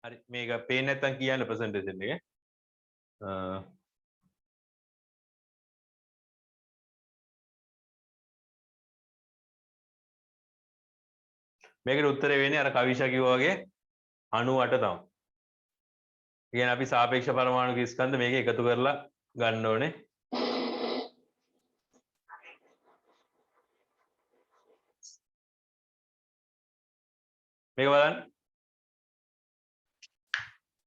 හරි මේක පේන්නේ නැත්නම් කියන්න ප්‍රසන්ටේෂන් එක. මේකට උත්තරේ වෙන්නේ අර කවිෂා කිව්වා වගේ 98 තමයි. කියන්නේ අපි සාපේක්ෂ පරමාණු ස්කන්ධ මේක එකතු කරලා ගන්න ඕනේ. මේක බලන්න.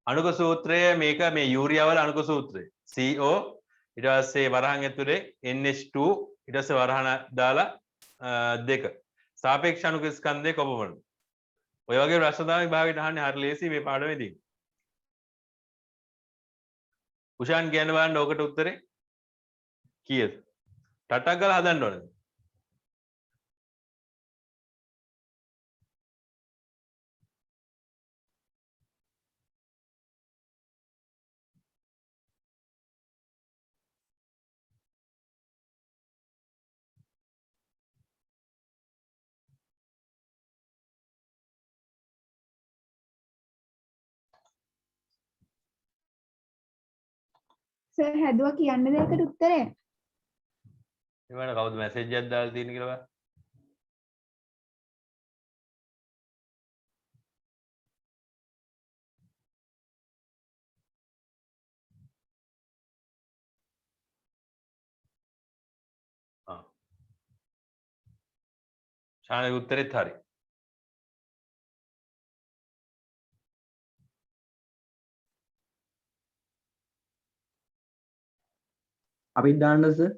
අණුක සූත්‍රය මේක මේ යූරියා වල අණුක සූත්‍රය. CO ඊට පස්සේ වරහන් ඇතුලේ NH2 ඊට පස්සේ වරහන දාලා දෙක. සාපේක්ෂ අණුක ස්කන්ධයේ කොපමණද? ඔය වගේ ප්‍රශ්න තමයි විභාගෙට අහන්නේ. හරි ලේසි මේ පාඩමේදී. උෂාන් කියන්න බලන්න ඕකට උත්තරේ කීයද? ටටක් ගාලා හදන්න ඕනේ. සර් හැදුවා කියන්න දෙයකට උත්තරේ. ඒවට කවුද මැසේජ් එකක් දාලා තියෙන්නේ කියලා බලන්න. ශානගේ උත්තරෙත් හරි. අපිත් දාන්නද සර්?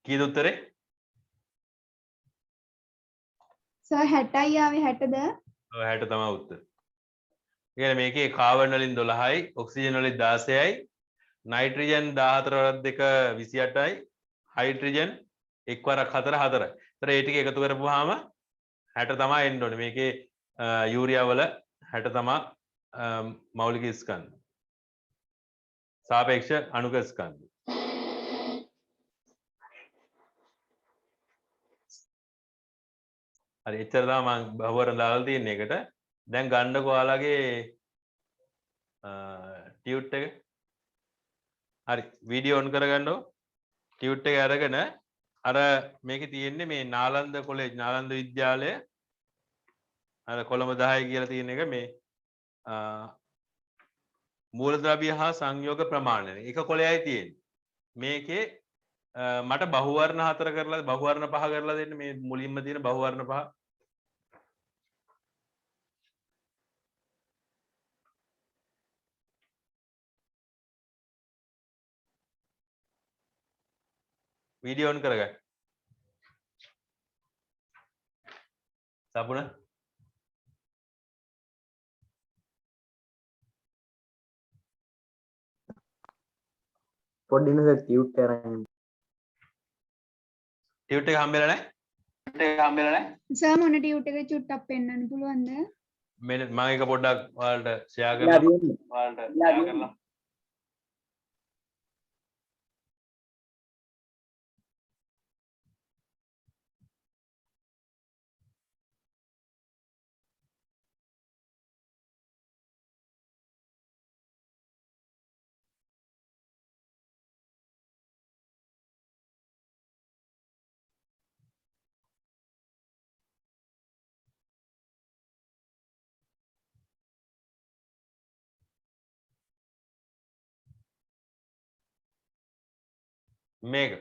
කීයද උත්තරේ? සර් 60යි ආවේ 60ද? ඔව් 60 තමයි උත්තරේ. කියන්නේ මේකේ කාබන් වලින් 12යි, ඔක්සිජන් වලින් 16යි, නයිට්‍රජන් 14 වරක් දෙක 28යි, හයිඩ්‍රජන් එක් වරක් 4 4යි. ඒතර ඒ ටික එකතු කරපුවාම 60 තමයි එන්න ඕනේ. මේකේ යූරියා වල 60 තමයි මෞලික ස්කන්ධ. සාපේක්ෂ අණුක ස්කන්ධ. හරි එච්චර තමයි මම බහුවරණ දාලා තියෙන එකට. දැන් ගන්නකො ඔයාලගේ ටියුට් එක. හරි වීඩියෝ ඔන් කරගන්නකො. ටියුට් එක අරගෙන අර මේකේ තියෙන්නේ මේ නාලන්ද කොලෙජ් නාලන්ද විද්‍යාලය අර කොළඹ 10 කියලා තියෙන එක මේ මූලද්‍රව්‍ය හා සංයෝග ප්‍රමාණය. එක කොලයයි තියෙන්නේ. මේකේ මට බහුවර්ණ 4 කරලා බහුවර්ණ 5 කරලා දෙන්න මේ මුලින්ම තියෙන බහුවර්ණ 5. වීඩියෝ ඔන් කරගන්න. සපුණ පොඩ්ඩින් සර් ටියුට් කරන්න. ටියුට් එක හම්බෙලා නැහැ? සර් මොන ටියුට් එක චුට්ටක් පෙන්වන්න පුළුවන්ද? මෙන්න මම එක පොඩ්ඩක් ඔයාලට ෂෙයා කරලා මේක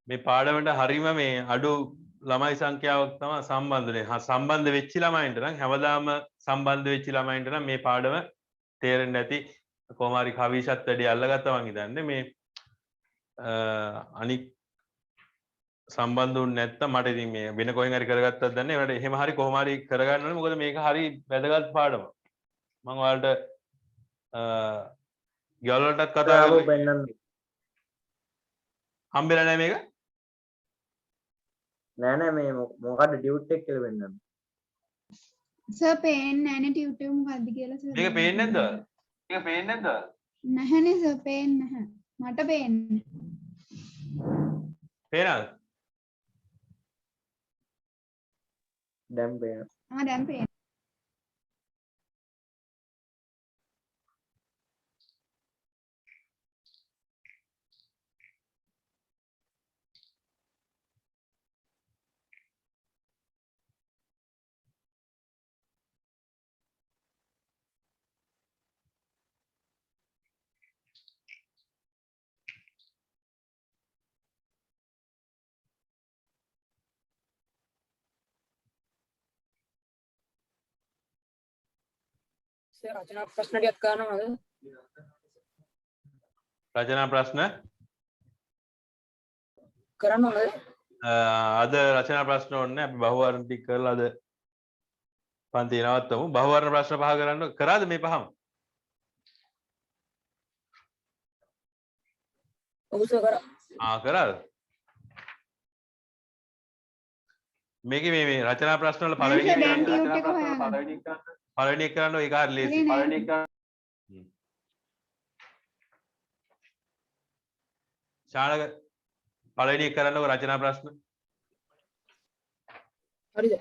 මේ පාඩමට හරීම මේ අඩු ළමයි සංඛ්‍යාවක් තමයි සම්බන්ධ වෙන්නේ. සම්බන්ධ වෙච්ච ළමයින්ට නම් හැමදාම සම්බන්ධ වෙච්ච ළමයින්ට නම් මේ පාඩම තේරෙන්නේ නැති කොහොම හරි කවිෂත් වැඩි අල්ලගත්තා මං හිතන්නේ මේ අනික් සම්බන්ධ වුනේ නැත්තම් මට ඉතින් මේ වෙන කොහෙන් හරි කරගත්තත් දන්නේ ඒකට එහෙම හරි කොහොම හරි කරගන්න ඕනේ මොකද මේක හරි වැදගත් පාඩමක්. මම ඔයාලට ගෙවල් වලටත් කතා සර් කරලා පෙන්නන්න හම්බෙලා නැහැ මේක. නෑ නෑ මේ මොකක්ද ඩියුට් එක කියලා පෙන්නන්න. සර් පේන්නේ නැහැනේ ටියුටර් මොකද්ද කියලා සර්. මේක පේන්නේ නැද්ද? නැහැනේ සර් පේන්නේ නැහැ. මට පේන්නේ. පේනවද? දැන් පේනවා. දැන් පේනවා. රචනා ප්‍රශ්න ටිකක් කරනවද? රචනා ප්‍රශ්න කරනවද? අද රචනා ප්‍රශ්න ඕනේ අපි බහුවර්ණ ටික කරලා අද පන්ති නවත්තමු. බහුවර්ණ ප්‍රශ්න පහ කරන්න කරාද මේ පහම? ඔව් සර් කරා. කරාද? මේකේ මේ රචනා ප්‍රශ්න වල දැන් ටියුටර් එක හොයාගන්න. පළවෙනි එක කරන්න ඒක හරිය ලේසි. ශානක පළවෙනි එක කරන්නකො රචනා ප්‍රශ්න. හරිද?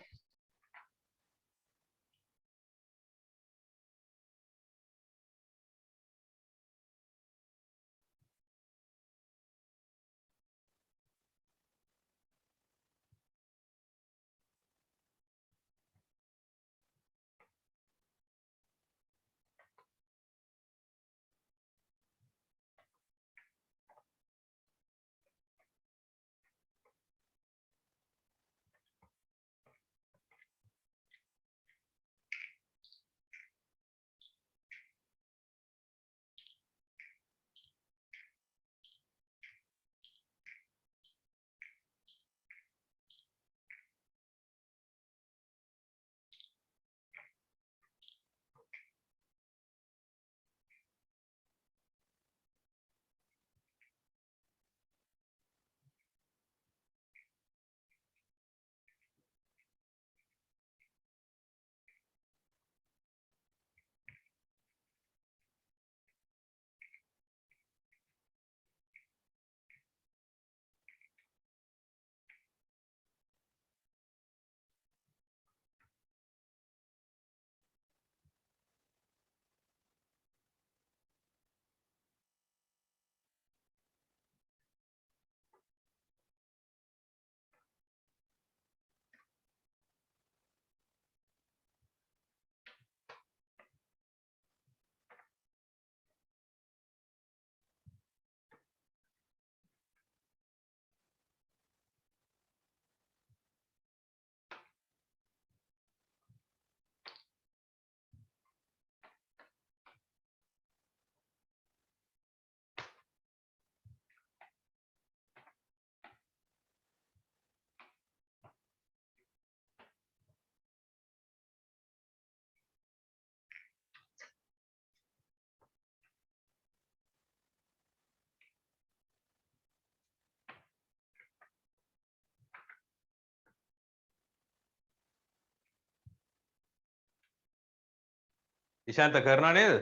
ඉශාන්ත කරනා නේද?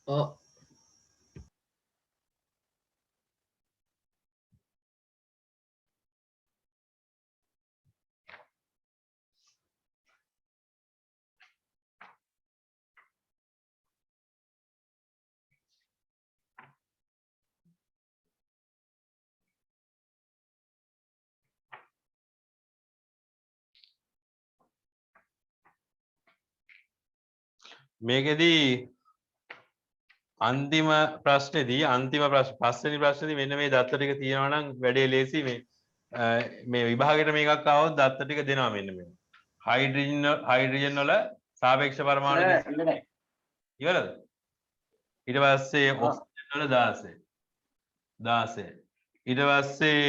ඔව්. මේකෙදී අන්තිම ප්‍රශ්නේදී අන්තිම ප්‍රශ්න පස්වෙනි ප්‍රශ්නේදී මෙන්න මේ දත්ත ටික තියෙනවා නම් වැඩේ ලේසි. මේ විභාගයට මේකක් ආවොත් දත්ත ටික දෙනවා මෙන්න මේ. හයිඩ්‍රජන් වල සාපේක්ෂ පරමාණු ඉවරද? ඊට පස්සේ ඔක්සිජන් වල 16 ඊට පස්සේ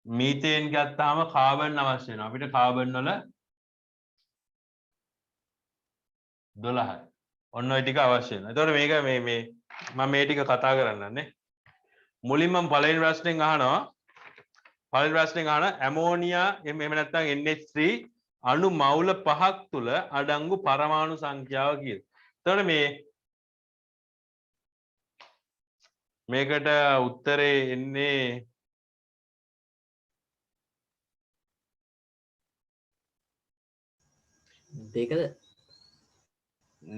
මීතේන් ගත්තාම කාබන් අවශ්‍ය වෙනවා. අපිට කාබන් වල 12යි. ඔන්න ඔය ටික අවශ්‍ය වෙනවා. එතකොට මේක මේ මම මේ ටික කතා කරන්නන්නේ. මුලින්ම මම පළවෙනි ප්‍රශ්නෙන් අහනවා. පළවෙනි ප්‍රශ්නෙන් අහන ඇමෝනියා එහෙම නැත්නම් NH3 අණු මවුල 5ක් තුල අඩංගු පරමාණු සංඛ්‍යාව කීයද? එතකොට මේකට උත්තරේ එන්නේ දෙකද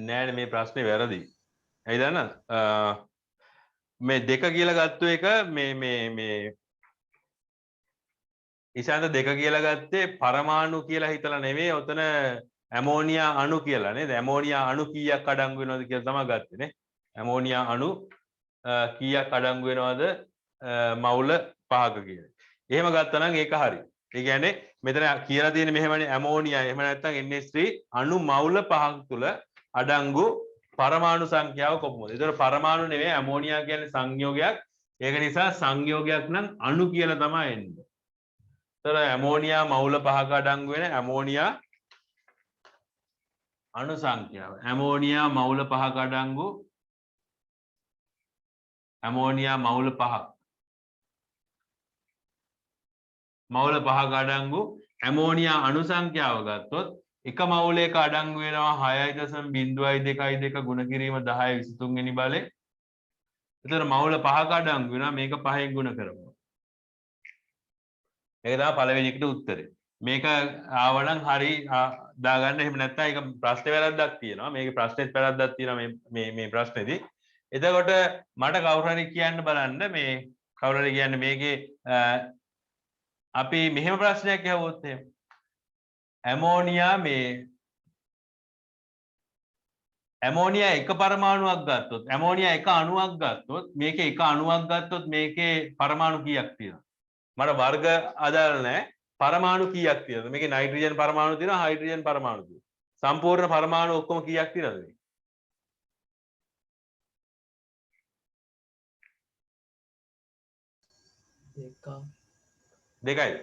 නෑනේ මේ ප්‍රශ්නේ වැරදි. ඇයි දන්නවද? මේ දෙක කියලා ගත්ත එක මේ ඉෂාන්ත දෙක කියලා ගත්තේ පරමාණු කියලා හිතලා නෙමෙයි. ඔතන ඇමෝනියා අණු කියලා නේද? ඇමෝනියා අණු කීයක් අඩංගු වෙනවද කියලා තමයි ගත්තේ නේ. ඇමෝනියා අණු කීයක් අඩංගු වෙනවද මවුල 5ක කියලා. එහෙම ගත්තා නම් ඒක හරි. ඒ කියන්නේ මෙතන කියලා තියෙන්නේ මෙහෙමනේ ඇමෝනියා එහෙම නැත්නම් NH3 අණු මවුල 5ක් තුල අඩංගු පරමාණු සංඛ්‍යාව කොහොමද? ඒතර පරමාණු නෙවෙයි ඇමෝනියා කියන්නේ සංයෝගයක්. ඒක නිසා සංයෝගයක් නම් අණු කියලා තමයි එන්නේ. ඒතර ඇමෝනියා මවුල 5ක අඩංගු වෙන ඇමෝනියා අණු සංඛ්‍යාව. ඇමෝනියා මවුල 5ක අඩංගු ඇමෝනියා මවුල 5ක්. මවුල 5ක අඩංගු ඇමෝනියා අණු සංඛ්‍යාව ගත්තොත් එක මවුලයක අඩංගු වෙනවා 6.02 ගුණ කිරීම 10 23 වෙනි බලේ. එතකොට මවුල 5ක අඩංගු වෙනවා මේක 5න් ගුණ කරමු. ඒක තමයි පළවෙනි එකට උත්තරේ. මේක ආවනම් හරි දාගන්න. එහෙම නැත්නම් ඒක ප්‍රශ්නේ වැරද්දක් තියෙනවා. මේකේ ප්‍රශ්නේත් වැරද්දක් තියෙනවා මේ ප්‍රශ්නේදී. එතකොට මට කවුරු හරි කියන්න බලන්න මේ කවුරු හරි කියන්නේ මේකේ අපි මෙහෙම ප්‍රශ්නයක් අහුවොත් එහෙම ඇමෝනියා එක පරමාණුවක් ගත්තොත් ඇමෝනියා එක අණුවක් ගත්තොත් මේකේ එක අණුවක් ගත්තොත් මේකේ පරමාණු කීයක් තියෙනවද? මට වර්ග අදාළ නැහැ. පරමාණු කීයක් තියෙනවද? මේකේ නයිට්‍රජන් පරමාණු තියෙනවා, හයිඩ්‍රජන් පරමාණු තියෙනවා. සම්පූර්ණ පරමාණු ඔක්කොම කීයක් තියෙනවද මේ? දෙකයි.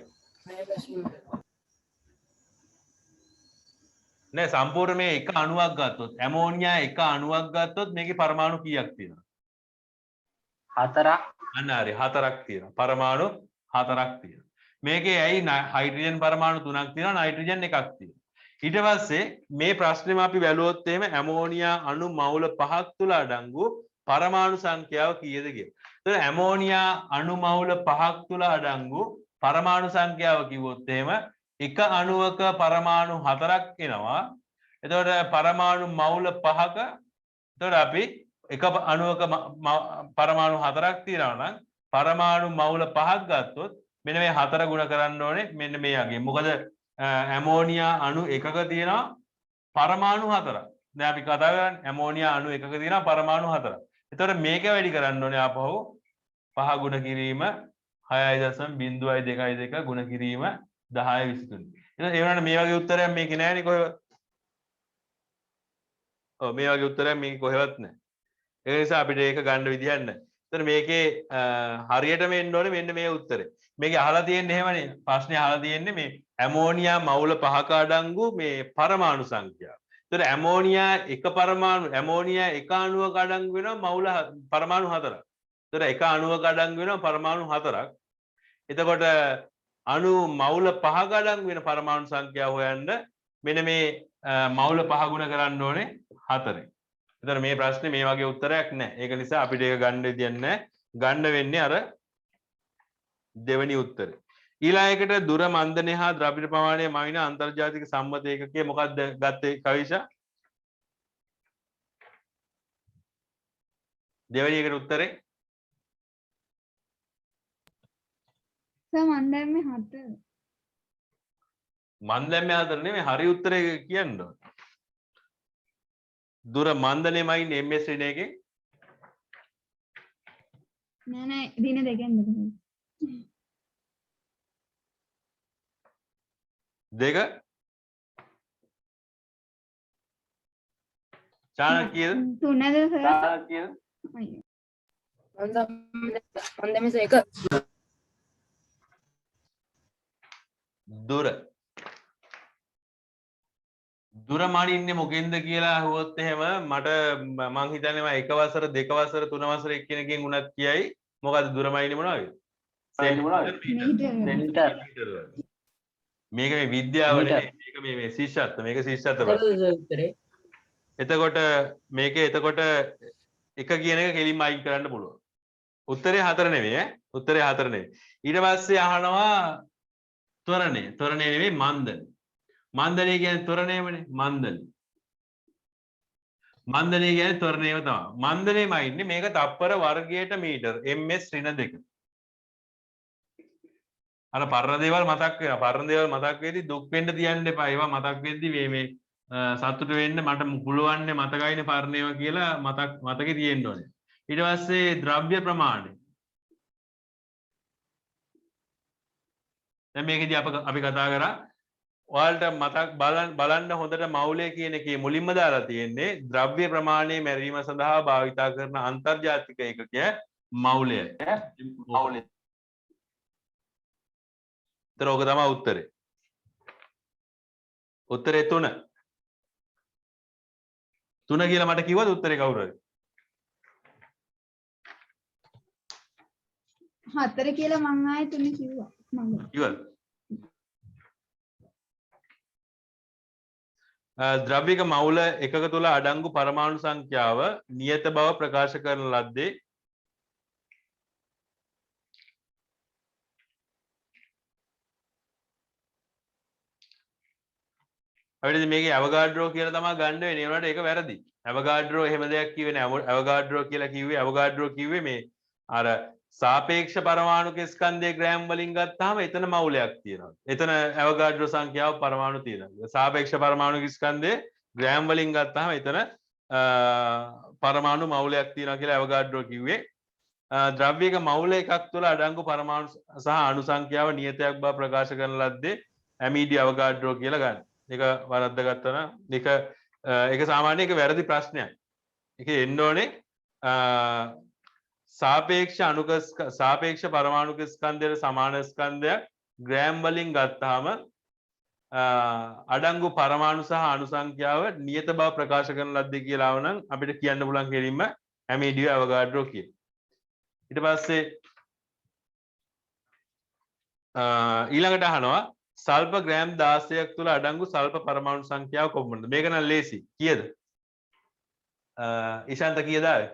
නෑ සම්පූර්ණ මේ එක අණුවක් ගත්තොත් ඇමෝනියා එක අණුවක් ගත්තොත් මේකේ පරමාණු කීයක් තියෙනවද? 4ක්. අන්න හරි 4ක් තියෙනවා. පරමාණු 4ක් තියෙනවා. මේකේ ඇයි හයිඩ්‍රජන් පරමාණු 3ක් තියෙනවා, නයිට්‍රජන් එකක් තියෙනවා. ඊට පස්සේ මේ ප්‍රශ්නේම අපි බැලුවොත් එහෙම ඇමෝනියා අණු මවුල 5ක් තුල අඩංගු පරමාණු සංඛ්‍යාව කීයද කියලා. එතකොට ඇමෝනියා අණු මවුල 5ක් තුල අඩංගු පරමාණු සංඛ්‍යාව කිව්වොත් එහෙම එක අණුවක පරමාණු 4ක් එනවා. එතකොට පරමාණු මවුල 5ක එතකොට අපි එක අණුවක පරමාණු 4ක් තියෙනවා නම් පරමාණු මවුල 5ක් ගත්තොත් මෙන්න මේ 4 ගුණ කරන්න ඕනේ මෙන්න මේ වගේ. මොකද ඇමෝනියා අණු එකක තියෙනවා පරමාණු 4ක්. දැන් අපි කතා කරන්නේ ඇමෝනියා අණු එකක තියෙනවා පරමාණු 4ක්. එතකොට මේක වැඩි කරන්න ඕනේ ආපහු 5 ගුණ කිරීම 6.022 ගුණ කිරීම 10 23. ඒ වුණාට මේ වගේ උත්තරයක් මේකේ නෑනේ කොහෙවත්. ඔව් මේ වගේ උත්තරයක් මේකේ කොහෙවත් නෑ. ඒ නිසා අපිට ඒක ගන්න විදිහක් නෑ. එතන මේකේ හරියටම එන්න ඕනේ මෙන්න මේ උත්තරේ. මේකේ අහලා තියෙන්නේ එහෙමනේ. ප්‍රශ්නේ අහලා තියෙන්නේ මේ ඇමෝනියා මවුල 5ක අඩංගු මේ පරමාණු සංඛ්‍යාව. එතන ඇමෝනියා එක අණුවක අඩංගු වෙනවා මවුල පරමාණු 4ක්. එතන එක අණුවක අඩංගු වෙනවා පරමාණු 4ක්. එතකොට අණු මවුල 5ක අඩංගු වෙන පරමාණු සංඛ්‍යාව හොයන්න මෙන්න මේ මවුල 5 ගුණ කරන්න ඕනේ 4ෙන්. එතන මේ ප්‍රශ්නේ මේ වගේ උත්තරයක් නැහැ. ඒක නිසා අපිට ඒක ගන්න විදියක් නැහැ. ගන්න වෙන්නේ අර දෙවෙනි උත්තරේ. ඊළඟට දුර මන්දනය හා ද්‍රව්‍ය ප්‍රමාණය මවින අන්තර්ජාතික සම්මත ඒකකයේ මොකක්ද ගත්තේ කවිෂා? දෙවෙනි එකට උත්තරේ මන් දැම්මේ 7. මන් දැම්මේ 4 නෙමෙයි හරි උත්තරේ කියන්න ඕන. දුර මන්දනයමයි MS රින එකේ නෑ දින දෙකෙන් දෙක චානක් කීයද? 3ද සර්? චානක් කීයද? මන්දමස එක දුරමාන ඉන්නේ මොකෙන්ද කියලා අහුවොත් එහෙම මට මං හිතන්නේ මම එක වසර දෙක වසර තුන වසර එක්කෙනකින් උනත් කියයි මොකද්ද දුරමාන මොනවද? සෙන්ටර් මේක මේ විද්‍යාව නෙමෙයි මේක මේ ශිෂ්‍යත්ව මේක ශිෂ්‍යත්ව උත්තරේ එතකොට මේකේ එතකොට එක කියන එක කෙලින්ම අයින් කරන්න පුළුවන්. උත්තරේ 4 නෙවෙයි ඈ. උත්තරේ 4 නෙවෙයි. ඊට පස්සේ අහනවා ත්වරණය. ත්වරණය නෙවෙයි මන්දන. මන්දනය කියන්නේ ත්වරණයමනේ. මන්දන. මන්දනය කියන්නේ ත්වරණයම තමයි. මන්දනයම ඉන්නේ මේක තප්පර වර්ගයට මීටර ms ඍණ 2. අර පරණ දේවල් මතක් වෙනවා. පරණ දේවල් මතක් වෙද්දි දුක් වෙන්න තියන්න එපා. ඒවා මතක් වෙද්දි මේ සතුට වෙන්න මට පුළුවන් මතකයිනේ පරණේව කියලා මතකේ තියෙන්න ඕනේ. ඊට පස්සේ ද්‍රව්‍ය ප්‍රමාණය. දැන් මේකෙදි අපි කතා කරා ඔයාලට මතක් බලන්න හොඳට මෞලය කියන එකේ මුලින්ම දාලා තියෙන්නේ ද්‍රව්‍ය ප්‍රමාණය මැරීම සඳහා භාවිතා කරන අන්තර්ජාතික ඒකකය මෞලය. මෞලය. ඒතර ඕක තමයි උත්තරේ. උත්තරේ 3. 3 කියලා මට කිව්වද උත්තරේ කවුරු හරි? 4 කියලා මං ආයේ 3 කිව්වා. කිව්වද? ද්‍රව්‍යක මවුල එකක තුල අඩංගු පරමාණු සංඛ්‍යාව නියත බව ප්‍රකාශ කරන ලද්දේ අපිට මේකේ අවගාඩ්‍රෝ කියලා තමයි ගන්න වෙන්නේ. ඒ වුණාට ඒක වැරදි. අවගාඩ්‍රෝ එහෙම දෙයක් කිව්වේ නෑ. අවගාඩ්‍රෝ කියලා කිව්වේ අවගාඩ්‍රෝ කිව්වේ මේ අර සාපේක්ෂ පරමාණුක ස්කන්ධයේ ග්‍රෑම් වලින් ගත්තාම එතන මවුලයක් තියෙනවා. එතන අවගාඩ්‍රෝ සංඛ්‍යාව පරමාණු තියෙනවා. සාපේක්ෂ පරමාණුක ස්කන්ධයේ ග්‍රෑම් වලින් ගත්තාම එතන පරමාණු මවුලයක් තියෙනවා කියලා අවගාඩ්‍රෝ කිව්වේ. ද්‍රව්‍යයක මවුල එකක් තුළ අඩංගු පරමාණු සහ අණු සංඛ්‍යාව නියතයක් බව ප්‍රකාශ කරන ලද්දේ ඇමීඩි අවගාඩ්‍රෝ කියලා ගන්න. ඒක වරද්ද ගත්තා නම් ඒක සාමාන්‍ය ඒක වැරදි ප්‍රශ්නයක්. ඒක එන්න ඕනේ සාපේක්ෂ පරමාණුක ස්කන්ධයට සමාන ස්කන්ධයක් ග්‍රෑම් වලින් ගත්තාම අඩංගු පරමාණු සහ අණු සංඛ්‍යාව නියත බව ප්‍රකාශ කරන ලද්දේ කියලා වුණනම් අපිට කියන්න පුළුවන් කෙලින්ම ඇමීඩියෝ අවගාඩ්‍රෝ කියලා. ඊට පස්සේ ඊළඟට අහනවා සල්ප ග්‍රෑම් 16ක් තුල අඩංගු සල්ප පරමාණු සංඛ්‍යාව කොපමණද? මේක නම් ලේසි. කීයද? ඉෂාන්ත කීයද ආවේ?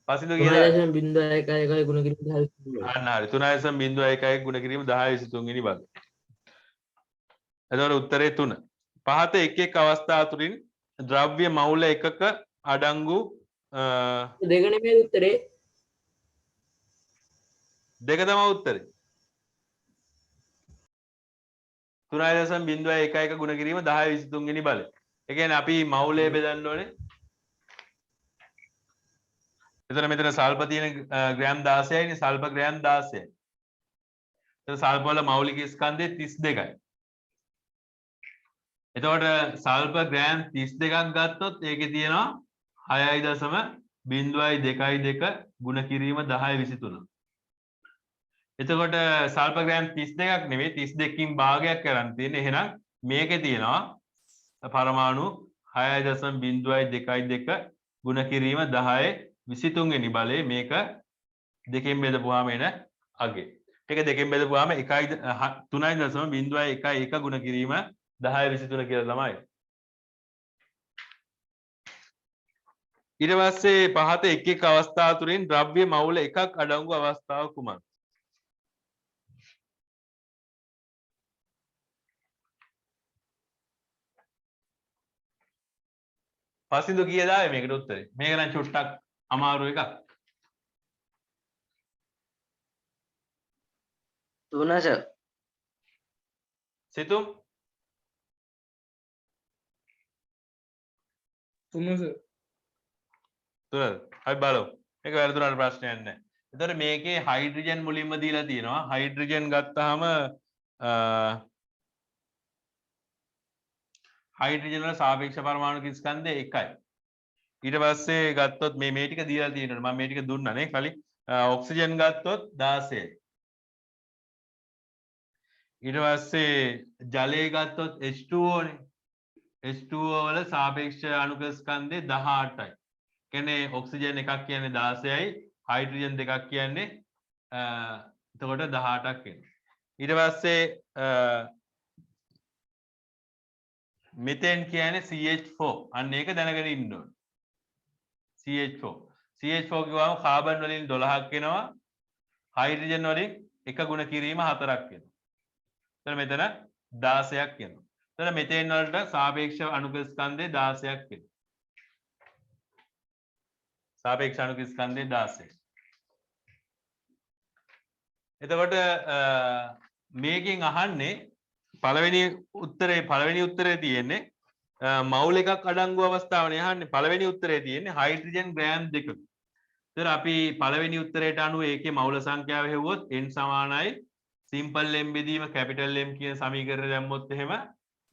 පසින්දු කීයද? 3.01 ගුණ කිරීම 10 අන්න හරි. 3.01 ගුණ කිරීම 10/23 වෙනි භාගය. එතකොට උත්තරේ 3. පහත එක් එක් අවස්ථා තුලින් ද්‍රව්‍ය මවුල එකක අඩංගු දෙක නෙමෙයි උත්තරේ. දෙක තමයි උත්තරේ. 3.01 ගුණ කිරීම 10/23 වෙනි බලය. ඒ කියන්නේ අපි මවුලය බෙදන්න ඕනේ. එතන මෙතන සල්ප තියෙන ග්‍රෑම් 16යි නේ සල්ප ග්‍රෑම් 16යි. එතන සල්ප වල මෞලික ස්කන්ධය 32යි. එතකොට සල්ප ග්‍රෑම් 32ක් ගත්තොත් ඒකේ තියෙනවා 6.0.22 ගුණ කිරීම 10/23. එතකොට සල්ප ග්‍රෑම් 32ක් නෙවෙයි 32කින් භාගයක් කරන් තියෙන්නේ. එහෙනම් මේකේ තියෙනවා පරමාණු 6.0.22 ගුණ කිරීම 10/23 වෙනි බලයේ මේක දෙකෙන් බෙදපුවාම එන අගේ. ඒක දෙකෙන් බෙදපුවාම 3.0.11 ගුණ කිරීම 10/23 කියලා තමයි. ඊට පස්සේ පහත එක් එක් අවස්ථා තුලින් ද්‍රව්‍ය මවුල එකක් අඩංගු අවස්ථාව කුමක්ද? පසින්දු කීයද ආවේ මේකට උත්තරේ? මේක නම් චුට්ටක් අමාරු එකක්. 3 සර්. සිතුම් 3 සර්. 3. අපි බලමු. මේක වැරදුනාට ප්‍රශ්නයක් නැහැ. එතකොට මේකේ හයිඩ්‍රජන් මුලින්ම දීලා තියෙනවා. හයිඩ්‍රජන් ගත්තාම හයිඩ්‍රජන් වල සාපේක්ෂ පරමාණු ස්කන්ධය 1යි. ඊට පස්සේ ගත්තොත් මේ ටික දීලා තියෙනවා. මම මේ ටික දුන්නා නේ කලින්. ඔක්සිජන් ගත්තොත් 16යි. ඊට පස්සේ ජලය ගත්තොත් H2O නේ. H2O වල සාපේක්ෂ අණුක ස්කන්ධය 18යි. කියන්නේ ඔක්සිජන් එකක් කියන්නේ 16යි, හයිඩ්‍රජන් දෙකක් කියන්නේ එතකොට 18ක් එනවා. ඊට පස්සේ මෙතෙන් කියන්නේ CH4. අන්න ඒක දැනගෙන ඉන්න ඕනේ. CH4. CH4 කිව්වම කාබන් වලින් 12ක් එනවා. හයිඩ්‍රජන් වලින් එක ගුණ කිරීම 4ක් එනවා. එතන මෙතන 16ක් එනවා. එතන මෙතෙන් වලට සාපේක්ෂ අණුක ස්කන්ධය 16ක් එනවා. සාපේක්ෂ අණුක ස්කන්ධය 16. එතකොට මේකෙන් අහන්නේ පළවෙනි උත්තරේ තියෙන්නේ මවුල් එකක් අඩංගු අවස්ථාවනේ අහන්නේ. පළවෙනි උත්තරේ තියෙන්නේ හයිඩ්‍රජන් ග්‍රෑම් 2ක. ඒතර අපි පළවෙනි උත්තරයට අනුව ඒකේ මවුල සංඛ්‍යාව හෙව්වොත් n සමානයි සිම්පල් m බෙදීම කැපිටල් M කියන සමීකරණය දැම්මොත් එහෙම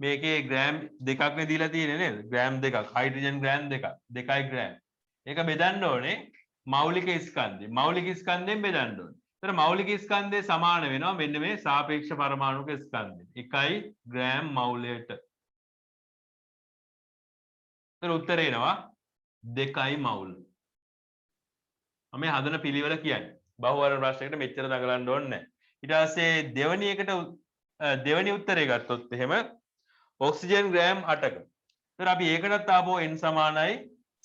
මේකේ ග්‍රෑම් දෙකක් නේ දීලා තියෙන්නේ නේද? ග්‍රෑම් දෙකක්. හයිඩ්‍රජන් ග්‍රෑම් දෙකක්. 2යි ග්‍රෑම්. ඒක බෙදන්න ඕනේ මෞලික ස්කන්ධය. මෞලික ස්කන්ධයෙන් බෙදන්න ඕනේ. ඒතර මෞලික ස්කන්ධය සමාන වෙනවා මෙන්න මේ සාපේක්ෂ පරමාණුක ස්කන්ධය. 1යි ග්‍රෑම් මෞලයට. ඒතර උත්තරේ එනවා 2යි මෞල්. මම හදන පිළිවෙල කියන්නේ. බහුවර්ණ ප්‍රශ්නයකට මෙච්චර දඟලන්න ඕනේ නැහැ. ඊට පස්සේ දෙවෙනි උත්තරේ ගත්තොත් එහෙම ඔක්සිජන් ග්‍රෑම් 8ක. ඒතර අපි ඒකටත් ආපහු n සමානයි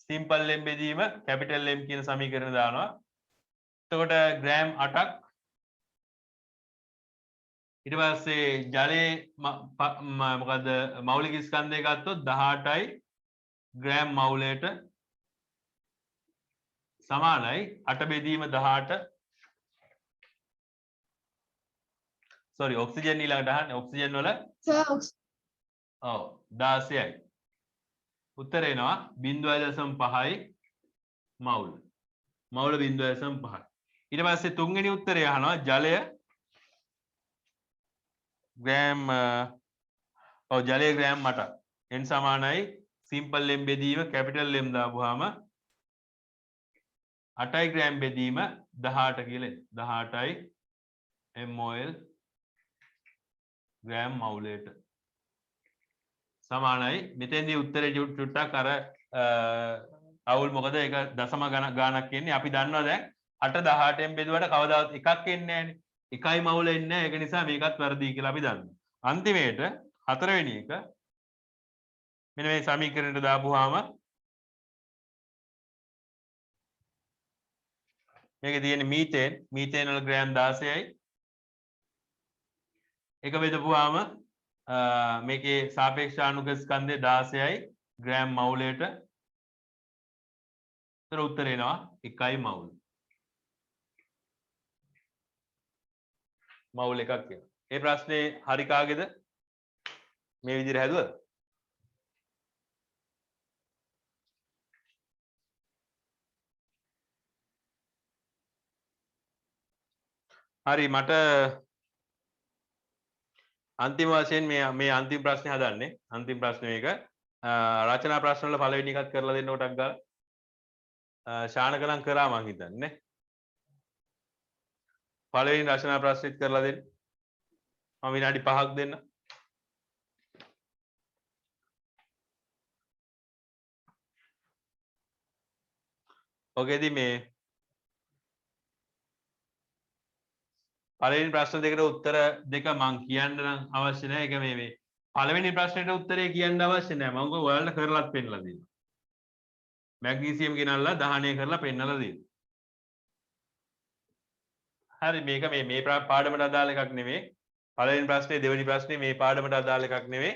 සිම්පල් m බෙදීම කැපිටල් M කියන සමීකරණ දානවා. එතකොට ග්‍රෑම් 8ක්. ඊට පස්සේ ජලයේ මොකද මෞලික ස්කන්ධය ගත්තොත් 18යි ග්‍රෑම් මෞලයට සමානයි 8 බෙදීම 18. sorry ඔක්සිජන් ඊළඟට අහන්නේ ඔක්සිජන් වල ඔව් 16යි. උත්තරේ එනවා 0.5යි මවුල්. මවුල 0.5යි. ඊට පස්සේ තුන්වෙනි උත්තරේ අහනවා ජලය ග්‍රෑම් ජලය ග්‍රෑම් 8ක්. n සමානයි සිම්පල් m බෙදීම කැපිටල් M දාපුවාම 8යි ග්‍රෑම් බෙදීම 18 කියලා එනවා. 18යි mol ග්‍රෑම් මවුලයට සමානයි. මෙතෙන්දී උත්තරේ චුට්ටක් අර අවුල් මොකද ඒක දශම ගානක් එන්නේ. අපි දන්නවා දැන් 8 18න් බෙදුවට කවදාවත් එකක් එන්නේ නැහැනේ. එකයි මවුල එන්නේ නැහැ. ඒක නිසා මේකත් වැරදි කියලා අපි දන්නවා. අන්තිමේට හතරවෙනි එක මෙන්න මේ සමීකරණයට දාපුවාම මේකේ තියෙන්නේ මීතේන් වල ග්‍රෑම් 16යි. එක බෙදපුවාම මේකේ සාපේක්ෂ අණුක ස්කන්ධය 16යි ග්‍රෑම් මවුලයට. ඒතර උත්තරේ එනවා 1යි මවුල්. මවුල් එකක් කියලා. මේ ප්‍රශ්නේ හරි කාගේද? මේ විදිහට හැදුවද? හරි මට අන්තිම වශයෙන් මේ අන්තිම ප්‍රශ්නේ හදන්නේ. අන්තිම ප්‍රශ්නේ මේක රචනා ප්‍රශ්න වල පළවෙනි එකත් කරලා දෙන්න කොටක් ගාලා ශානකලම් කරා මං හිතන්නේ. පළවෙනි රචනා ප්‍රශ්නෙත් කරලා දෙන්න. මම විනාඩි 5ක් දෙන්න. ඔකේදී මේ පළවෙනි ප්‍රශ්න දෙකට උත්තර දෙක මං කියන්න නම් අවශ්‍ය නැහැ. ඒක මේ පළවෙනි ප්‍රශ්නෙට උත්තරේ කියන්න අවශ්‍ය නැහැ. මම ඔයාලට කරලත් පෙන්නලා දෙනවා. මැග්නීසියම් ගෙනල්ලා දහනය කරලා පෙන්නලා දෙනවා. හරි මේක මේ පාඩමට අදාළ එකක් නෙමෙයි. පළවෙනි ප්‍රශ්නේ දෙවෙනි ප්‍රශ්නේ මේ පාඩමට අදාළ එකක් නෙමෙයි.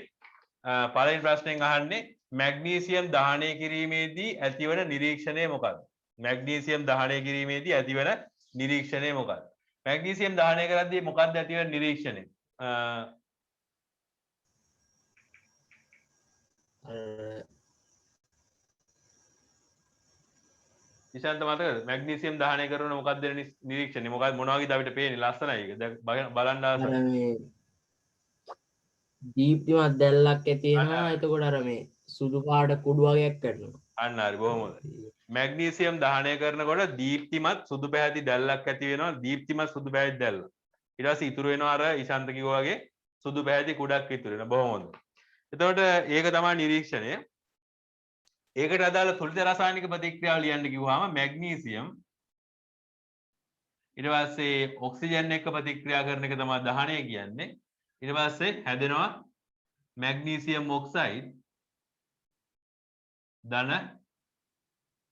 පළවෙනි ප්‍රශ්නෙන් අහන්නේ මැග්නීසියම් දහනය කිරීමේදී ඇතිවන නිරීක්ෂණය මොකක්ද? මැග්නීසියම් දහනය කිරීමේදී ඇතිවන නිරීක්ෂණය මොකක්ද? මැග්නීසියම් දහනය කරද්දී මොකක්ද ඇතිවන නිරීක්ෂණය? ඉෂාන්ත මතකද? මැග්නීසියම් දහනය කරන මොකක්ද නිරීක්ෂණය? මොකක්ද මොන වගේද අපිට පේන්නේ? ලස්සනයි ඒක. දැන් බලන්න ආසයි. දීප්තිමත් දැල්ලක් ඇති වෙනවා. එතකොට අර මේ සුදු පාට කුඩු වගේක් කරනවා. අන්න හරි බොහොම හොඳයි. මැග්නීසියම් දහනය කරනකොට දීප්තිමත් සුදු පැහැති දැල්ලක් ඇති වෙනවා. දීප්තිමත් සුදු පැහැති දැල්ල. ඊට පස්සේ ඉතුරු වෙනවා අර ඉෂාන්ත කිව්වා වගේ සුදු පැහැති කුඩක් ඉතුරු වෙනවා. බොහොම හොඳයි. එතකොට ඒක තමයි නිරීක්ෂණය. ඒකට අදාළ තුලිත රසායනික ප්‍රතික්‍රියාව ලියන්න කිව්වම මැග්නීසියම් ඊට පස්සේ ඔක්සිජන් එක්ක ප්‍රතික්‍රියා කරන එක තමයි දහනය කියන්නේ. ඊට පස්සේ හැදෙනවා මැග්නීසියම් ඔක්සයිඩ් ධන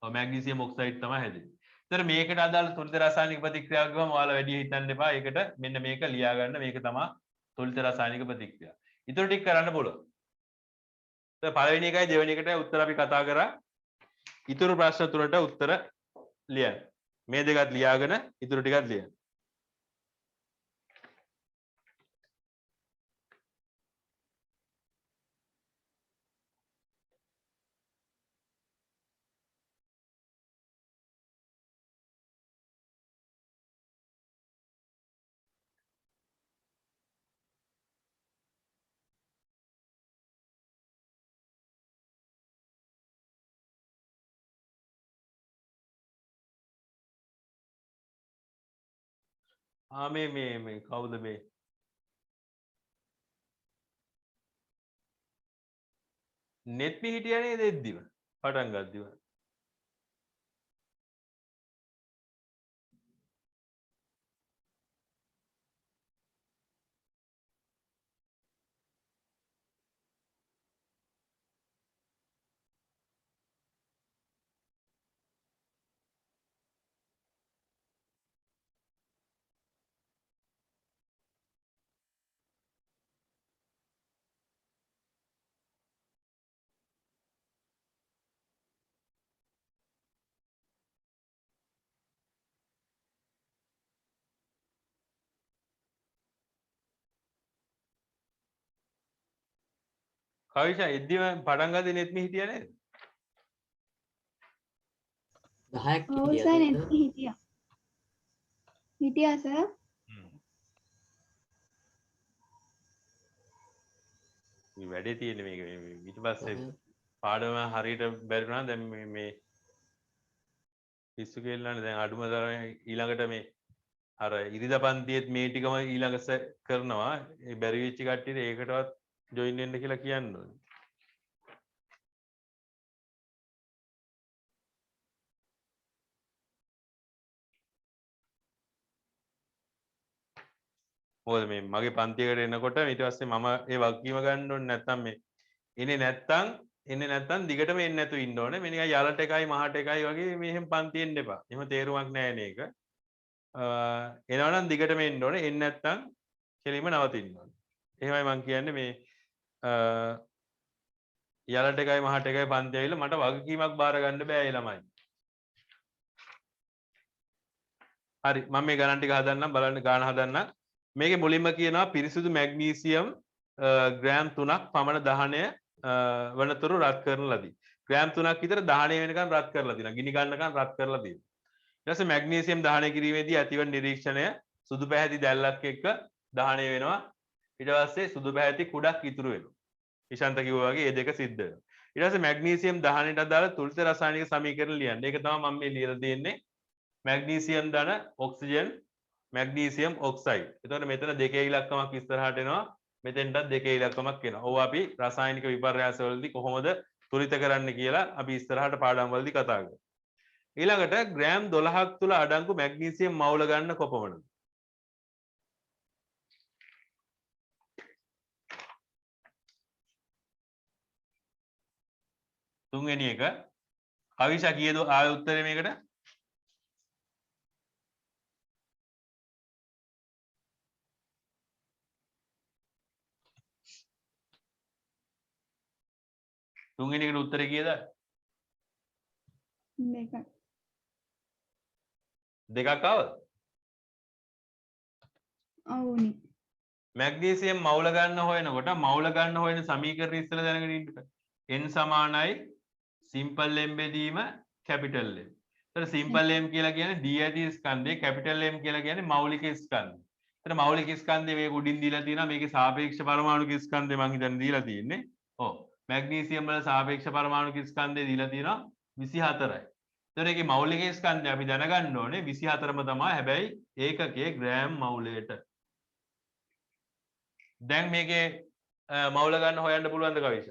මැග්නීසියම් ඔක්සයිඩ් තමයි හැදෙන්නේ. ඒතර මේකට අදාළ තුලිත රසායනික ප්‍රතික්‍රියාව ගිහම ඔයාලා වැඩි හිතන්න එපා. ඒකට මෙන්න මේක ලියා ගන්න. මේක තමයි තුලිත රසායනික ප්‍රතික්‍රියාව. ඊටු ටික කරන්න පුළුවන්. ඒතර පළවෙනි එකයි දෙවෙනි එකට උත්තර අපි කතා කරා. ඊතුරු ප්‍රශ්න තුනට උත්තර ලියන්න. මේ දෙකත් ලියාගෙන ඊතුරු ටිකත් ලියන්න. මේ කවුද මේ net පිහිටියා නේද එද්දිම පටන් ගද්දිම කවිෂා එද්දිම පටන් ගද්දි net පිහිටියා නේද 10ක් ඔව් සර් net හිටියා. හිටියා සර්. මේ වැඩේ තියෙන්නේ මේක ඊට පස්සේ පාඩම හරියට බැරි වුණා දැන් මේ පිස්සු කෙල්ලන්නේ දැන් අඩුම තරමේ ඊළඟට මේ අර ඉරිදා පන්තියේත් මේ ටිකම ඊළඟ කරනවා ඒ බැරි වෙච්ච කට්ටියට ඒකටවත් ජොයින් වෙන්න කියලා කියන්න ඕනේ. මොකද මේ මගේ පන්තියකට එනකොට ඊට පස්සේ මම ඒ වගකීම ගන්න ඕනේ නැත්තම් මේ එන්නේ නැත්තම් දිගටම එන්නේ නැතුව ඉන්න ඕනේ. මේ නිකන් යලට එකයි මහට එකයි වගේ මෙහෙම පන්ති එන්න එපා. එහෙම තේරුමක් නැහැ නේක. එනවනම් දිගටම එන්න ඕනේ. එන්නේ නැත්තම් කෙලින්ම නවතින්න ඕනේ. එහෙමයි මම කියන්නේ මේ යලට එකයි මහට එකයි පන්ති ඇවිල්ලා මට වගකීමක් බාර ගන්න බෑ ඒ ළමයි. හරි මම මේ ගණන් ටික හදන්නම් බලන්න ගාන හදන්නම්. මේකේ මුලින්ම කියනවා පිරිසිදු මැග්නීසියම් ග්‍රෑම් 3ක් පමණ දහනය වනතුරු රත් කරන ලදී. ග්‍රෑම් 3ක් විතර දහනය වෙනකන් රත් කරලා තියෙනවා. ගිනි ගන්නකන් රත් කරලා තියෙනවා. ඊට පස්සේ මැග්නීසියම් දහනය කිරීමේදී ඇතිවන නිරීක්ෂණය සුදු පැහැති දැල්ලක් එක්ක දහනය වෙනවා. ඊට පස්සේ සුදු පැහැති කුඩක් ඉතුරු වෙනවා. ඉෂාන්ත කිව්වා වගේ මේ දෙක සිද්ධ වෙනවා. ඊට පස්සේ මැග්නීසියම් දහනයට අදාළ තුලිත රසායනික සමීකරණ ලියන්න. ඒක තමයි මම මේ ලියලා තියෙන්නේ. මැග්නීසියම් ධන ඔක්සිජන් මැග්නීසියම් ඔක්සයිඩ්. එතකොට මෙතන දෙකේ ඉලක්කමක් ඉස්සරහට එනවා. මෙතෙන්ටත් දෙකේ ඉලක්කමක් එනවා. ඕවා අපි රසායනික විපර්යාස වලදී කොහොමද තුලිත කරන්න කියලා අපි ඉස්සරහට පාඩම් වලදී කතා කරමු. ඊළඟට ග්‍රෑම් 12ක් තුල අඩංගු මැග්නීසියම් මවුල ගන්න කොපමණද? තුන්වෙනි එක කවිෂා කීයද ආය උත්තරේ මේකට? තුන්වෙනි එකට උත්තරේ කීයද? දෙකක්. දෙකක් ආවද? ඔව්නේ. මැග්නීසියම් මවුල ගන්න හොයනකොට මවුල ගන්න හොයන සමීකරණ ඉස්සෙල්ලා දැනගෙන ඉන්න. n සමානයි සිම්පල් m බෙදීම කැපිටල් m. එතන සිම්පල් m කියලා කියන්නේ d ඇති ස්කන්ධය, කැපිටල් m කියලා කියන්නේ මෞලික ස්කන්ධය. එතන මෞලික ස්කන්ධය මේක උඩින් දීලා තියෙනවා. මේකේ සාපේක්ෂ පරමාණුක ස්කන්ධය මම හිතන්නේ දීලා තියෙන්නේ. ඔව්. මැග්නීසියම් වල සාපේක්ෂ පරමාණුක ස්කන්ධය දීලා තියෙනවා 24යි. එතන ඒකේ මෞලික ස්කන්ධය අපි දැනගන්න ඕනේ 24ම තමයි. හැබැයි ඒකකයේ ග්‍රෑම් මවුලයට. දැන් මේකේ මවුල ගන්න හොයන්න පුළුවන්ද කවිෂ?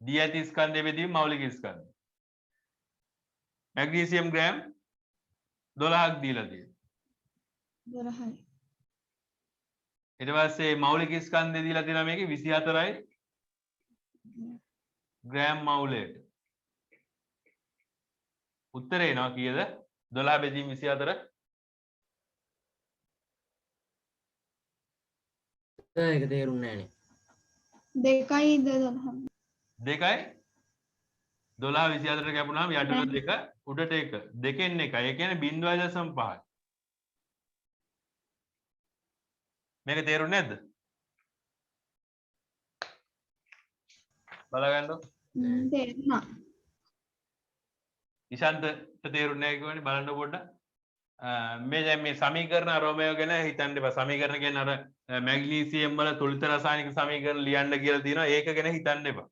දී ඇති ස්කන්ධය බෙදීම මෞලික ස්කන්ධ. මැග්නීසියම් ග්‍රෑම් 12ක් දීලා තියෙනවා. 12යි. ඊට පස්සේ මෞලික ස්කන්ධය දීලා තියෙනවා මේකේ 24යි ග්‍රෑම් මවුලයට. උත්තරේ එනවා කීයද? 12 බෙදීම 24 ඒක තේරුන්නේ නැහනේ. 2යි 12. 2යි 12 24ට කැපුණාම යටට 2 උඩට 1 දෙකෙන් 1යි. ඒ කියන්නේ 0.5යි. මේක තේරුන්නේ නැද්ද? බලගන්නකො. තේරුණා. ඉෂාන්තට තේරුන්නේ නැහැ කියවනේ බලන්න පොඩ්ඩක්. මේ දැන් මේ සමීකරණ රෝමයෝ ගැන හිතන්න එපා. සමීකරණ කියන්නේ අර මැග්නීසියම් වල තුලිත රසායනික සමීකරණ ලියන්න කියලා තියෙනවා. ඒක ගැන හිතන්න එපා.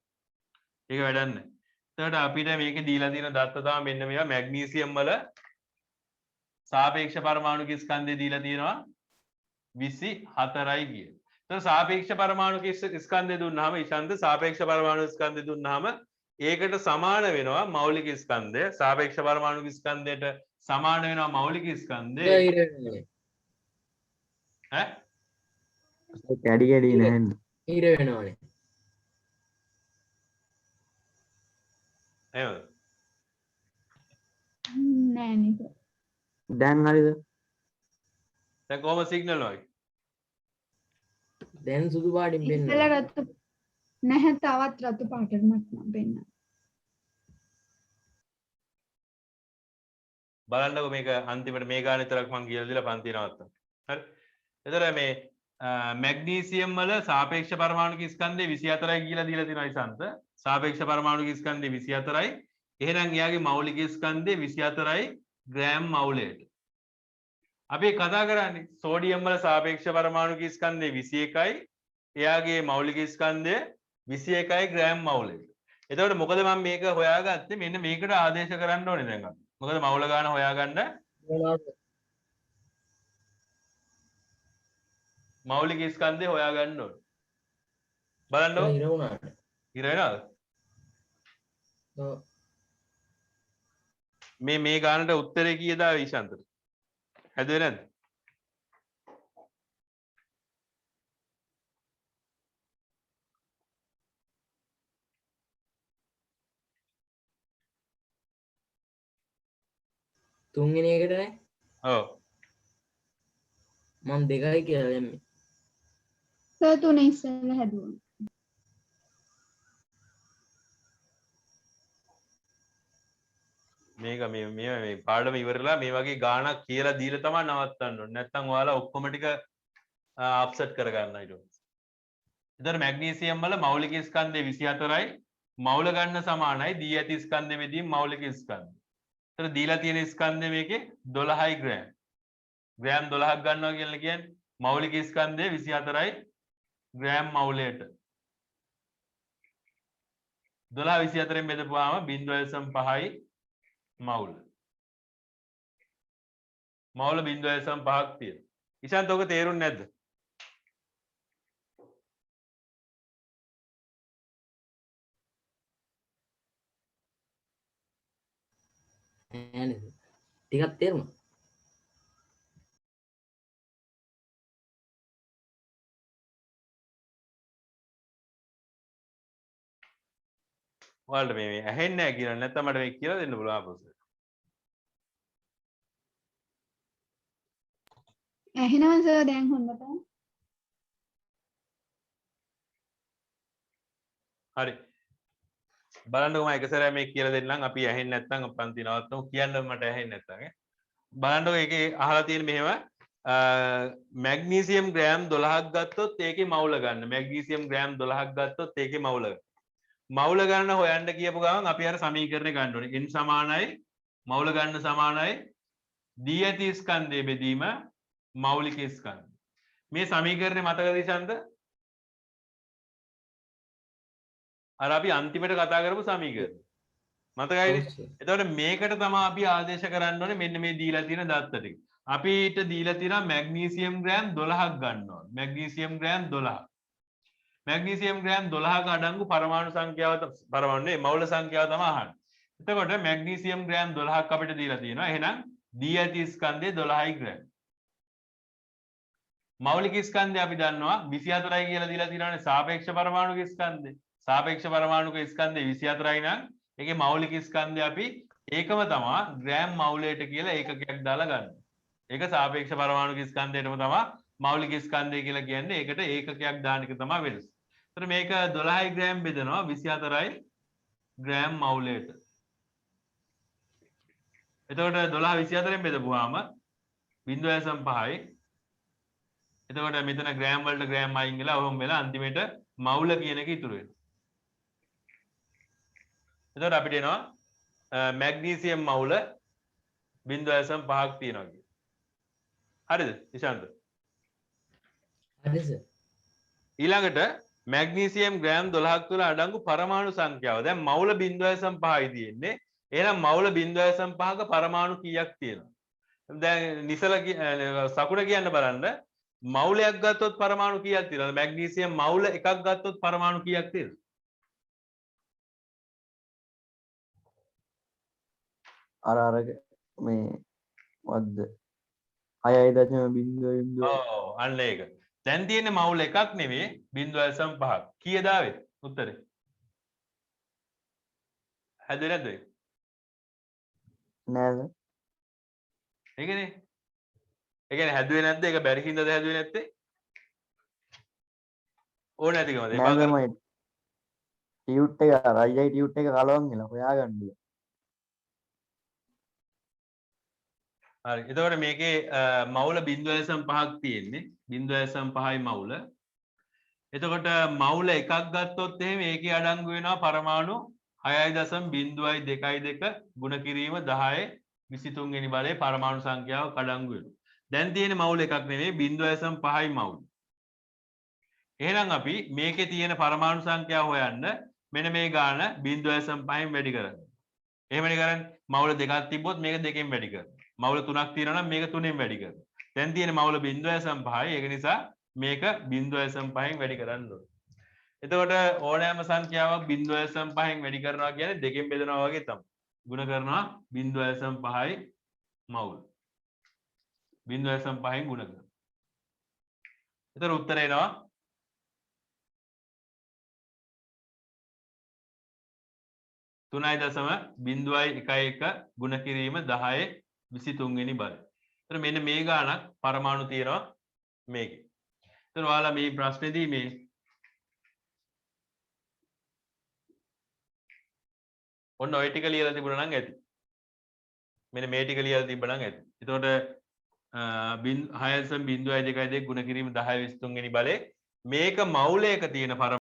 ඒක වැඩක් නැහැ. එතකොට අපිට මේකේ දීලා තියෙන දත්ත තමයි මෙන්න මේවා. මැග්නීසියම් වල සාපේක්ෂ පරමාණුක ස්කන්ධය දීලා තියෙනවා 24යි කිය. එතකොට සාපේක්ෂ පරමාණුක ස්කන්ධය දුන්නාම ඉෂාන්ත සාපේක්ෂ පරමාණු ස්කන්ධය දුන්නාම ඒකට සමාන වෙනවා මෞලික ස්කන්ධය. සාපේක්ෂ පරමාණුක ස්කන්ධයට සමාන වෙනවා මෞලික ස්කන්ධය. ඈ කැඩි කැඩි නැහැ. ඊර වෙනවනේ. එහෙමද? නෑ නේද? දැන් හරිද? දැන් කොහොම සිග්නල් වගේ? දැන් සුදු පාටින් ඉස්සෙල්ලා පෙන්නනවා. රතු නැහැ තවත් රතු පාටට මට නම් පෙන්න. බලන්නකො මේක අන්තිමට මේ ගාන විතරක් මම කියලා දීලා පන්ති නවත්තන්න. හරි. එතකොට මේ මැග්නීසියම් වල සාපේක්ෂ පරමාණුක ස්කන්ධය 24යි කියලා දීලා තියෙනවා ඉසන්ත. සාපේක්ෂ පරමාණුක ස්කන්ධය 24යි. එහෙනම් එයාගේ මෞලික ස්කන්ධය 24යි ග්‍රෑම් මවුලයට. අපි කතා කරන්නේ සෝඩියම් වල සාපේක්ෂ පරමාණුක ස්කන්ධය 21යි. එයාගේ මෞලික ස්කන්ධය 21යි ග්‍රෑම් මවුලයට. එතකොට මොකද මම මේක හොයාගත්තේ මෙන්න මේකට ආදේශ කරන්න ඕනේ දැන් අපි. මොකද මවුල ගාන හොයාගන්න මෞලික ස්කන්ධය හොයාගන්න ඕනේ. බලන්න ඉර වුණාට. ඉර වෙනවද? ඔව්. මේ ගානට උත්තරේ කීයද ඊශාන්තට? හැදුවේ නැද්ද? තුන්වෙනි එකට නෑ. ඔව්. මම 2යි කියලා දැම්මේ. සර් තුනේ ඉස්සෙල්ලා හැදුවා. මේක මේ පාඩම ඉවරලා මේ වගේ ගානක් කියලා දීලා තමයි නවත්තන්න ඕනේ. නැත්නම් ඔයාලා ඔක්කොම ටික අප්සෙට් කර ගන්නවා ඊට පස්සේ. එතන මැග්නීසියම් වල මෞලික ස්කන්ධය 24යි. මවුල ගන්න සමානයි දී ඇති ස්කන්ධය වෙදීම මෞලික ස්කන්ධය. එතන දීලා තියෙන ස්කන්ධය මේකේ 12යි ග්‍රෑම්. ග්‍රෑම් 12ක් ගන්නවා කියලා කියන්නේ මෞලික ස්කන්ධය 24යි ග්‍රෑම් මවුලයට. 12 24න් බෙදපුවාම 0.5යි මවුල. මවුල 0.5ක් තියෙනවා. ඉෂාන්ත ඔක තේරුන්නේ නැද්ද? නෑ නේද? ටිකක් තේරුණා. ඔයාලට මේ ඇහෙන්නේ නැහැ කියලා නැත්නම් මට මේක කියලා දෙන්න පුළුවන් ආපස්සට. ඇහෙනවා සර් දැන් හොඳට. හරි. බලන්නකො මම එක සැරයක් මේක කියලා දෙන්නම්. අපි ඇහෙන්නේ නැත්නම් පන්ති නවත්තමු. කියන්න මට ඇහෙන්නේ නැත්නම් ඈ. බලන්නකො ඒකේ අහලා තියෙන මෙහෙම මැග්නීසියම් ග්‍රෑම් 12ක් ගත්තොත් ඒකේ මවුල ගන්න. මැග්නීසියම් ග්‍රෑම් 12ක් ගත්තොත් ඒකේ මවුල ගන්න. මවුල ගන්න හොයන්න කියපු ගමන් අපි අර සමීකරණය ගන්න ඕනේ. n සමානයි මවුල ගන්න සමානයි දී ඇති ස්කන්ධය බෙදීම මෞලික ස්කන්ධය. මේ සමීකරණය මතකද ඉෂාන්ත? අර අපි අන්තිමට කතා කරපු සමීකරණය. මතකයිනේ? ඔව් සර්. එතකොට මේකට තමයි අපි ආදේශ කරන්න ඕනේ මෙන්න මේ දීලා තියෙන දත්ත ටික. අපිට දීලා තියෙනවා මැග්නීසියම් ග්‍රෑම් 12ක් ගන්න ඕන. Magnesium gram 12. මැග්නීසියම් ග්‍රෑම් 12ක අඩංගු පරමාණු සංඛ්‍යාව පරමාණු නේ මවුල සංඛ්‍යාව තමයි අහන්නේ. එතකොට මැග්නීසියම් ග්‍රෑම් 12ක් අපිට දීලා තියෙනවා. එහෙනම් දී ඇති ස්කන්ධය 12යි ග්‍රෑම්. මෞලික ස්කන්ධය අපි දන්නවා 24යි කියලා දීලා තියෙනවානේ සාපේක්ෂ පරමාණුක ස්කන්ධය. සාපේක්ෂ පරමාණුක ස්කන්ධය 24යි නම් ඒකේ මෞලික ස්කන්ධය අපි ඒකම තමයි ග්‍රෑම් මවුලයට කියලා ඒකකයක් දාලා ගන්න. ඒක සාපේක්ෂ පරමාණුක ස්කන්ධයටම තමයි මෞලික ස්කන්ධය කියලා කියන්නේ. ඒකට ඒකකයක් දාන එක තමයි වෙනස. ඒතර මේක 12යි ග්‍රෑම් බෙදනවා 24යි ග්‍රෑම් මවුලයට. එතකොට 12 24ෙන් බෙදපුවාම 0.5යි. එතකොට මෙතන ග්‍රෑම් වලට ග්‍රෑම් අයින් වෙලා ඔහොම වෙලා අන්තිමේට මවුල කියන එක ඉතුරු වෙනවා. එතකොට අපිට එනවා මැග්නීසියම් මවුල 0.5ක් තියෙනවා කියලා. හරිද? නිශාන්ත. හරි සර්. ඊළඟට මැග්නීසියම් ග්‍රෑම් 12ක් තුළ අඩංගු පරමාණු සංඛ්‍යාව. දැන් මවුල 0.5යි තියෙන්නේ. එහෙනම් මවුල 0.5ක පරමාණු කීයක් තියෙනවද? දැන් නිසල සකුණ කියන්න බලන්න. මවුලයක් ගත්තොත් පරමාණු කීයක් තියෙනවද? මැග්නීසියම් මවුල එකක් ගත්තොත් පරමාණු කීයක් තියෙනවද? අර මේ වද්ද 6.0. ඔව් අන්න ඒක. දැන් තියෙන්නේ මවුල එකක් නෙවෙයි 0.5ක්. කීයද ආවේ? උත්තරේ. හැදුවේ නැද්ද ඒක? නෑ සර්. ඒකනේ. ඒ කියන්නේ හැදුවේ නැද්ද? ඒක බැරි හින්දාද හැදුවේ නැත්තේ? ඕන නැතිකමද? නෑ සර් මම ටියුට් එක රයිජයි ටියුට් එක කලවම් වෙලා හොයාගන්න බෑ. හරි. එතකොට මේකේ මවුල 0.5ක් තියෙන්නේ. 0.5යි මවුල. එතකොට මවුල එකක් ගත්තොත් එහෙම ඒකේ අඩංගු වෙනවා පරමාණු 6.022 ගුණ කිරීම 10 23 වෙනි බලයේ පරමාණු සංඛ්‍යාව අඩංගු වෙනවා. දැන් තියෙන මවුල එකක් නෙවෙයි 0.5යි මවුල. එහෙනම් අපි මේකේ තියෙන පරමාණු සංඛ්‍යාව හොයන්න මෙන්න මේ ගාන 0.5න් වැඩි කරන්න. එහෙමනේ කරන්නේ. මවුල දෙකක් තිබ්බොත් මේක දෙකෙන් වැඩි කරනවා. මවුල තුනක් තියෙනවා නම් මේක තුනෙන් වැඩි කරනවා. දැන් තියෙන මවුල 0.5යි. ඒක නිසා මේක 0.5න් වැඩි කරන්න ඕනේ. එතකොට ඕනෑම සංඛ්‍යාවක් 0.5න් වැඩි කරනවා කියන්නේ දෙකෙන් බෙදනවා වගේ තමයි. ගුණ කරනවා 0.5යි මවුල. 0.5න් ගුණ කරනවා. එතකොට උත්තරය එනවා 3.011 ගුණ කිරීම 10 23 වෙනි බලය. එතකොට මෙන්න මේ ගානක් පරමාණු තියෙනවා මේකේ. එතකොට ඔයාලා මේ ප්‍රශ්නේදී මේ ඔන්න ඔය ටික ලියලා තිබුණා නම් ඇති. මෙන්න මේ ටික ලියලා තිබ්බා නම් ඇති. එතකොට 6.022 ගුණ කිරීම 10 23 වෙනි බලේ මේක මවුලයක තියෙන